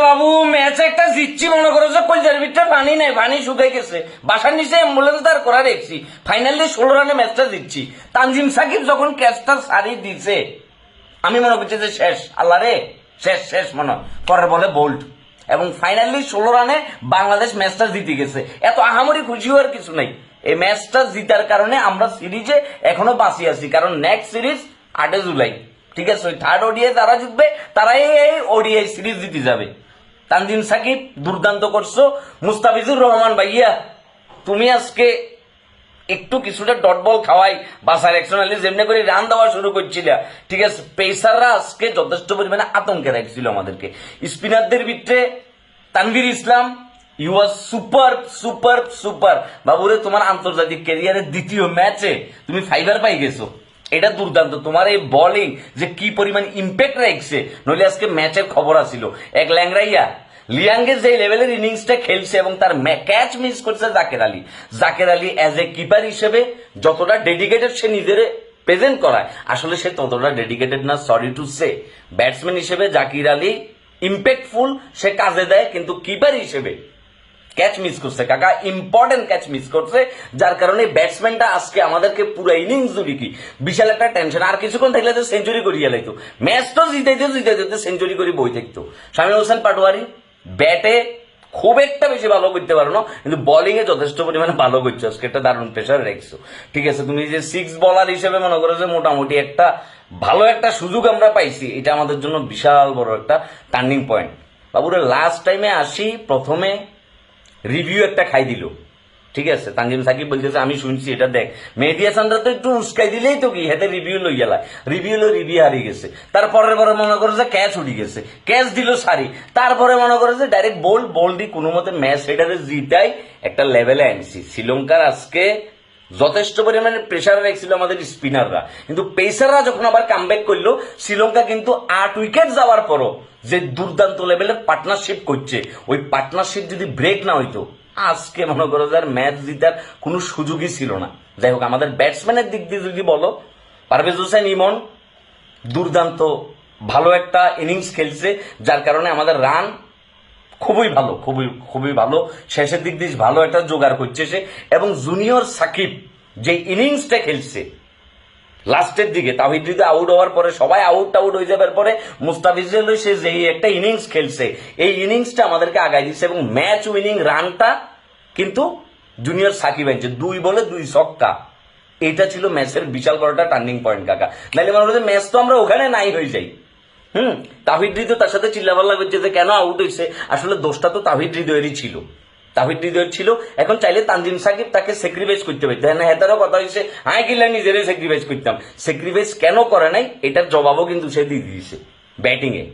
বাবু match একটা জিতছি মনে করো যে কলজার ভিতরে পানি নাই, পানি শুকাই গেছে, বাসার নিচে অ্যাম্বুলেন্স দাঁড় করা রেখছি, ফাইনালি 16 রানে ম্যাচটা জিতছি। তানজিম সাকিব যখন ক্যাচটা সারি দিছে আমি মনে করছি যে শেষ, আল্লাহ রে শেষ শেষ মনে পরের বলে বোল্ড, এবং ফাইনালি 16 রানে বাংলাদেশ ম্যাচটা জিতে গেছে। এত আহামরি খুশি হওয়ার কিছু নাই, এই ম্যাচটা জিতার কারণে আমরা সিরিজে এখনো বাঁচি আছি, কারণ নেক্সট সিরিজ 8 জুলাই, ঠিক আছে? ওই থার্ড ওডিআই যারা জিতবে তারাই এই ওডিআই সিরিজ জিতে যাবে। তানজিম সাকিব দুর্দান্ত করছো, মুস্তাফিজুর রহমান ভাইয়া তুমি আজকে একটু কিছুটা ডট বল খাওয়াই বা সিলেকশনালি যেমনি করে রান দেওয়া শুরু করছিল, ঠিক আছে? পেসাররা আজকে যথেষ্ট পরিমাণে আতঙ্কে রাখছিল আমাদেরকে। স্পিনারদের ভিতরে Tanvir Islam, you are super super super বাবুরে, তোমার আন্তর্জাতিক ক্যারিয়ারের দ্বিতীয় ম্যাচে তুমি ফাইবার পাই গেছো, এটা দুর্দান্ত। তোমার এই বোলিং যে কি পরিমাণ ইম্প্যাক্ট রাখছে, নইলে আজকে ম্যাচের খবর আসছিল। এক ল্যাংরাইয়া লিয়াঙ্গে যে লেভেলের ইনিংসটা খেলছে এবং তার ক্যাচ মিস করছে Jaker Ali as a keeper হিসেবে যতটা ডেডিকেটেড সে নিজের প্রেজেন্ট করায়, আসলে সে ততটা ডেডিকেটেড না, সরি টু সে। ব্যাটসম্যান হিসেবে জাকির আলী ইম্প্যাক্টফুল, সে কাজে দেয়, কিন্তু কিপার হিসেবে ক্যাচ মিস করছে কাকা, ইম্পর্টেন্ট ক্যাচ মিস করছে, যার কারণে ব্যাটসম্যানটা আজকে আমাদেরকে পুরো ইনিংস জুড়ে কি বিশাল একটা টেনশন। আর কিছুক্ষণ থাকলে তো সেঞ্চুরি করিয়া লাইতো, ম্যাচ তো জিতাইতে সেঞ্চুরি করে বই থাকতো। শামীম হোসেন পাটোয়ারি ব্যাটে খুব একটা বেশি ভালো করতে পারো না, কিন্তু বোলিং এ যথেষ্ট পরিমাণে ভালো করছো, আজকে একটা দারুণ প্রেশার রাখছো, ঠিক আছে? তুমি যে 6 বলার হিসেবে মনে করো যে মোটামুটি একটা ভালো একটা সুযোগ আমরা পাইছি, এটা আমাদের জন্য বিশাল বড় একটা টার্নিং পয়েন্ট। বাবুরে লাস্ট টাইমে আসি, প্রথমে রিভিউ একটা খাই দিল, ঠিক আছে? তানজিম সাকিব বলতেছে আমি শুনছি, এটা দেখ মেহেদী হাসানরা তো একটু উস্কাই দিলেই তো কি হেতে রিভিউ লই গেলা, রিভিউ হারিয়ে গেছে। তারপরের বারে মনে করে যে ক্যাচ উঠে গেছে, ক্যাচ দিল সারি, তারপরে মনে করে যে ডাইরেক্ট বল দিয়ে কোনো মতে ম্যাচ সেটাতে জিতাই একটা লেভেলে আনছি। শ্রীলঙ্কার আজকে যথেষ্ট পরিমাণে প্রেশার রাখছিল আমাদের স্পিনাররা, কিন্তু পেসাররা যখন আবার কামব্যাক করলো, শ্রীলঙ্কা কিন্তু 8 উইকেট যাওয়ার পরও যে দুর্দান্ত লেভেলের পার্টনারশিপ করছে, ওই পার্টনারশিপ যদি ব্রেক না হইতো আজকে মনে করো যে ম্যাচ জিতার কোনো সুযোগই ছিল না। যাই হোক, আমাদের ব্যাটসম্যানের দিক দিয়ে যদি বলো, পারভেজ হোসেন ইমন দুর্দান্ত ভালো একটা ইনিংস খেলছে, যার কারণে আমাদের রান খুবই ভালো, খুবই ভালো, শেষের দিক দিয়ে ভালো একটা জোগাড় করছে সে। এবং জুনিয়র সাকিব যে ইনিংসটা খেলছে লাস্টের দিকে, তাহিদ হৃদয় আউট হওয়ার পরে সবাই আউট হয়ে যাবার পরে মুস্তাফিজুল সে যে একটা ইনিংস খেলছে, এই ইনিংসটা আমাদেরকে আগায় দিচ্ছে, এবং ম্যাচ উইনিং রানটা কিন্তু জুনিয়র সাকিব আনছে, 2 বলে 2 ছক্কা। এটা ছিল ম্যাচের বিশাল বড়টা টার্নিং পয়েন্ট কাকা, নাইলে মনে হচ্ছে ম্যাচ তো আমরা ওখানে নাই হয়ে যাই। তাহিদ হৃদয় তার সাথে চিল্লাপাল্লা করছে যে কেন আউট হয়েছে, আসলে দোষটা তো তাহিদ হৃদয়েরই ছিল, এখন চাইলে তানজিম সাকিব তাকে স্যাক্রিফাইস করতে পারত, হ্যাঁ হেতারও কথা হয়েছে হ্যাঁ কিলা নিজেরাই স্যাক্রিফাইস করতাম, স্যাক্রিফাইস কেন করে নাই এটার জবাবও কিন্তু সে দিয়ে দিয়েছে। ব্যাটিং এ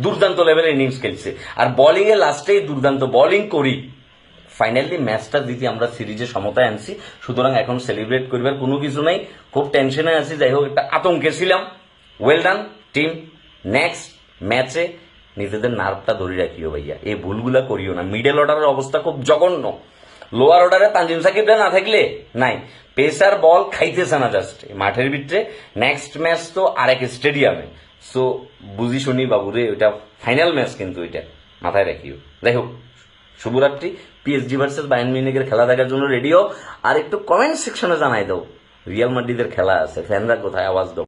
দুর্দান্ত লেভেলের ইনিংস খেলছে, আর বোলিং এ লাস্টে দুর্দান্ত বোলিং করি ফাইনালি ম্যাচটা দিতে আমরা সিরিজে সমতায় আনছি। সুতরাং এখন সেলিব্রেট করবার কোনো কিছু নাই, খুব টেনশনে আছি, যাই হোক একটা আতঙ্কে ছিলাম। ওয়েল ডান টিম, নেক্সট ম্যাচে নিজেদের নার্ভটা ধরে রাখিও ভাইয়া, এই ভুলগুলা করিও না। মিডল অর্ডারের অবস্থা খুব জঘন্য, লোয়ার অর্ডারে তানজিম সাকিবরা না থাকলে নাই, পেসার বল খাইতেছে না জাস্ট মাঠের ভিতরে। নেক্সট ম্যাচ তো আরেক স্টেডিয়ামে, সো বুঝি শুনি বাবুরে, ওইটা ফাইনাল ম্যাচ, কিন্তু ওইটা মাথায় রাখিও। যাই হোক, শুভরাত্রি। পিএসজি ভার্সেস বায়ার্ন মিউনিখের খেলা দেখার জন্য রেডিও, আর একটু কমেন্ট সেকশনে জানাই দাও রিয়াল মাদ্রিদের খেলা আছে, ফ্যানরা কোথায়, আওয়াজ দাও।